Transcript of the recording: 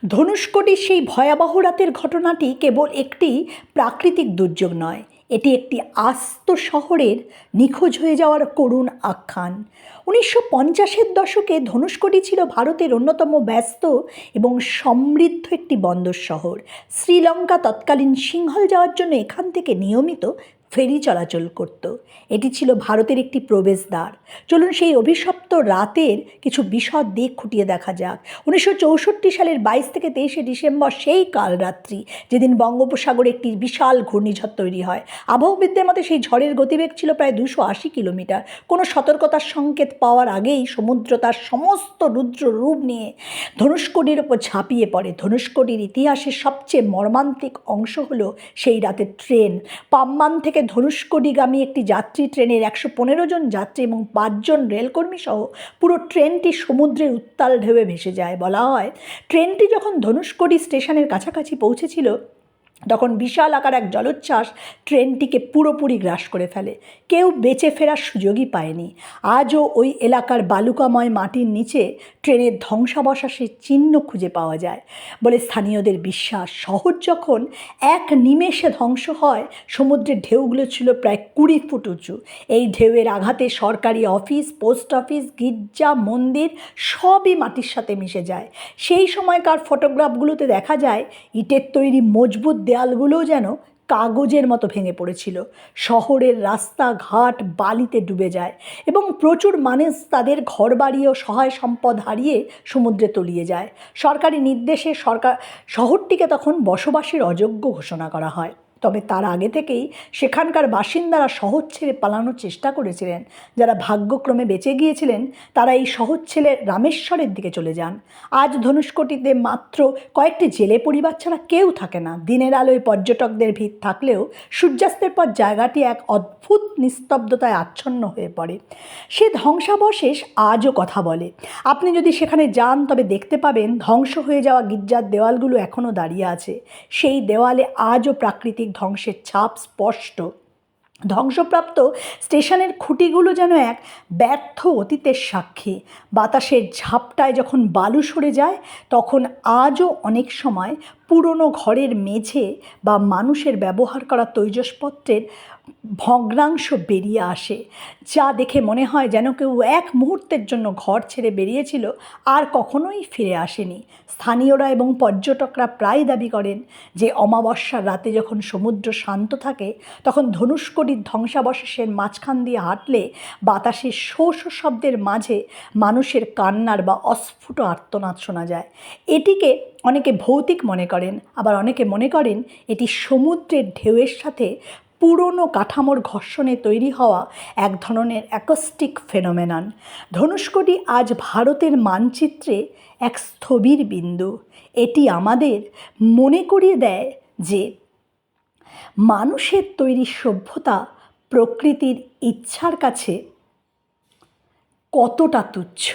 ধনুষ্কোটির সেই ভয়াবহ রাতের ঘটনাটি কেবল একটি প্রাকৃতিক দুর্যোগ নয়, এটি একটি আস্ত শহরের নিখোঁজ হয়ে যাওয়ার করুণ আখ্যান। 1950-এর দশকে ধনুষ্কোটি ছিল ভারতের অন্যতম ব্যস্ত এবং সমৃদ্ধ একটি বন্দর শহর। শ্রীলঙ্কা তৎকালীন সিংহল যাওয়ার জন্য এখান থেকে নিয়মিত ফেরি চলাচল করত। এটি ছিল ভারতের একটি প্রবেশদ্বার। চলুন সেই অভিশপ্ত রাতের কিছু বিশদ দিক খুঁটিয়ে দেখা যাক। 1964 সালের 22 থেকে 23শে ডিসেম্বর সেই কালরাত্রি, যেদিন বঙ্গোপসাগরে একটি বিশাল ঘূর্ণিঝড় তৈরি হয়। আবহবিদদের মতে সেই ঝড়ের গতিবেগ ছিল প্রায় 280 কিলোমিটার। কোনো সতর্কতার সংকেত পাওয়ার আগেই সমুদ্র তার সমস্ত রুদ্র রূপ নিয়ে ধনুষ্কোটির ওপর ঝাঁপিয়ে পড়ে। ধনুষ্কোটির ইতিহাসের সবচেয়ে মর্মান্তিক অংশ হলো সেই রাতের ট্রেন। পাম্বান থেকে ধনুষ্কোটিগামী একটি যাত্রী ট্রেনের 115 জন যাত্রী এবং 5 জন রেলকর্মী সহ পুরো ট্রেনটি সমুদ্রের উত্তাল ঢেউয়ে ভেসে যায়। বলা হয়, ট্রেনটি যখন ধনুষ্কোটি স্টেশনের কাছাকাছি পৌঁছেছিল তখন বিশাল আকার এক জলোচ্ছ্বাস ট্রেনটিকে পুরোপুরি গ্রাস করে ফেলে। কেউ বেঁচে ফেরার সুযোগই পায়নি। আজও ওই এলাকার বালুকাময় মাটির নিচে ট্রেনের ধ্বংসাবশেষের চিহ্ন খুঁজে পাওয়া যায় বলে স্থানীয়দের বিশ্বাস। শহর যখন এক নিমেষে ধ্বংস হয়, সমুদ্রের ঢেউগুলো ছিল প্রায় 20 ফুট উঁচু। এই ঢেউয়ের আঘাতে সরকারি অফিস, পোস্ট অফিস, গির্জা, মন্দির সবই মাটির সাথে মিশে যায়। সেই সময়কার ফটোগ্রাফগুলোতে দেখা যায় ইটের তৈরি মজবুত দেয়ালগুলোও যেন কাগজের মতো ভেঙে পড়েছিল। শহরের রাস্তাঘাট বালিতে ডুবে যায় এবং প্রচুর মানুষ তাদের ঘরবাড়ি ও সহায় সম্পদ হারিয়ে সমুদ্রে তলিয়ে যায়। সরকারি নির্দেশে শহরটিকে তখন বসবাসের অযোগ্য ঘোষণা করা হয়। তবে তার আগে থেকেই সেখানকার বাসিন্দারা শহর ছেড়ে পালানোর চেষ্টা করেছিলেন। যারা ভাগ্যক্রমে বেঁচে গিয়েছিলেন তারা এই শহর ছেড়ে রামেশ্বরের দিকে চলে যান। আজ ধনুষ্কোটিতে মাত্র কয়েকটি জেলে পরিবার ছাড়া কেউ থাকে না। দিনের আলোয় পর্যটকদের ভিড় থাকলেও সূর্যাস্তের পর জায়গাটি এক অদ্ভুত নিস্তব্ধতায় আচ্ছন্ন হয়ে পড়ে। সে ধ্বংসাবশেষ আজও কথা বলে। আপনি যদি সেখানে যান তবে দেখতে পাবেন ধ্বংস হয়ে যাওয়া গির্জার দেওয়ালগুলো এখনও দাঁড়িয়ে আছে। সেই দেওয়ালে আজও প্রাকৃতিক ধ্বংসের ছাপ স্পষ্ট। ধ্বংসপ্রাপ্ত স্টেশনের খুঁটিগুলো যেন এক ব্যর্থ অতীতের সাক্ষী। বাতাসের ঝাপটায় যখন বালু সরে যায় তখন আজও অনেক সময় পুরনো ঘরের মেঝে বা মানুষের ব্যবহার করা তৈজসপত্রের ভগ্নাংশ বেরিয়ে আসে, যা দেখে মনে হয় যেন কেউ এক মুহূর্তের জন্য ঘর ছেড়ে বেরিয়েছিল আর কখনোই ফিরে আসেনি। স্থানীয়রা এবং পর্যটকরা প্রায় দাবি করেন যে অমাবস্যার রাতে যখন সমুদ্র শান্ত থাকে তখন ধনুষ্কোটির ধ্বংসাবশেষের মাঝখান দিয়ে হাঁটলে বাতাসের শো শো শব্দের মাঝে মানুষের কান্নার বা অস্ফুট আর্তনাদ শোনা যায়। এটিকে অনেকে ভৌতিক মনে করেন, আবার অনেকে মনে করেন এটি সমুদ্রের ঢেউয়ের সাথে পুরনো কাঠামোর ঘর্ষণে তৈরি হওয়া এক ধরনের অ্যাকোস্টিক ফেনোমেনন। ধনুষ্কোটি আজ ভারতের মানচিত্রে এক স্থবির বিন্দু। এটি আমাদের মনে করিয়ে দেয় যে মানুষের তৈরি সভ্যতা প্রকৃতির ইচ্ছার কাছে কতটা তুচ্ছ।